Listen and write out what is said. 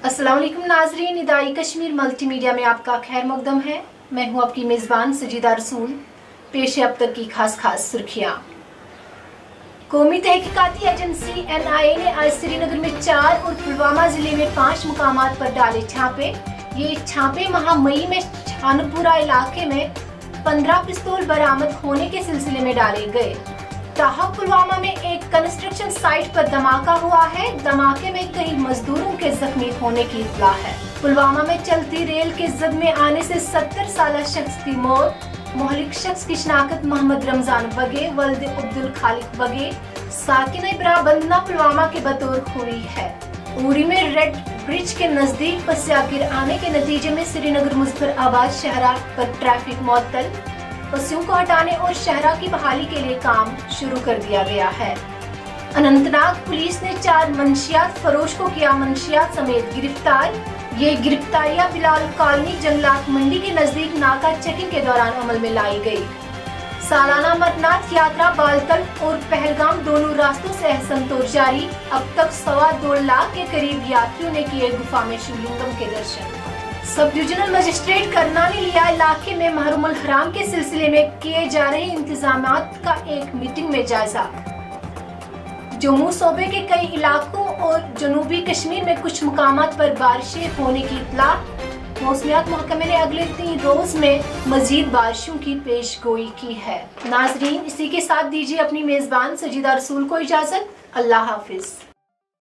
अस्सलाम वालेकुम नाजरीन, निदाई कश्मीर मल्टीमीडिया में आपका खैर मकदम है। मैं हूं आपकी मेज़बान सजीदा रसूल। पेश है अब तक की खास सुर्खियां। कौमी तहकीकाती एजेंसी NIA ने आज श्रीनगर में 4 और पुलवामा जिले में 5 मुकामात पर डाले छापे। ये छापे माह मई में छानपुरा इलाके में 15 पिस्तौल बरामद होने के सिलसिले में डाले गए। ताहम पुलवामा में एक कंस्ट्रक्शन साइट पर धमाका हुआ है। धमाके में कई मजदूरों के जख्मी होने की इत्तला है। पुलवामा में चलती रेल के जद में आने से 70 साल शख्स की मौत। मोहलिक शख्स की शनाख्त मोहम्मद रमजान वगे वल्द अब्दुल खालिक वगे साकिना इब्रा बंदना पुलवामा के बतौर हुई है। उरी में रेड ब्रिज के नजदीक पसिया गिर आने के नतीजे में श्रीनगर मुजफ्फराबाद शहरा पर ट्रैफिक मुअत्तल। पसियों को हटाने और शहरा की बहाली के लिए काम शुरू कर दिया गया है। अनंतनाग पुलिस ने 4 मंशियात फरोश को किया मंशियात समेत गिरफ्तार। ये गिरफ्तारियां बिलाल कॉलोनी जंगलात मंडी के नजदीक नाका चेकिंग के दौरान अमल में लाई गई। सालाना अमरनाथ यात्रा बालतल और पहलगाम दोनों रास्तों से असंतोष जारी। अब तक 2.25 लाख के करीब यात्रियों ने किए गुफा में शिवलिंगम के दर्शन। सब डिविजनल मजिस्ट्रेट करना ने लिया इलाके में महरुमुल हराम के सिलसिले में किए जा रहे इंतजामात का एक मीटिंग में जायजा। जम्मू सूबे के कई इलाकों और जनूबी कश्मीर में कुछ मुकामात पर बारिशें होने की इत्तला। मौसमियात महकमे ने अगले 3 रोज में मजीद बारिशों की पेशगोई की है। नाजरीन, इसी के साथ दीजिए अपनी मेजबान सजीदा रसूल को इजाजत। अल्लाह हाफिज।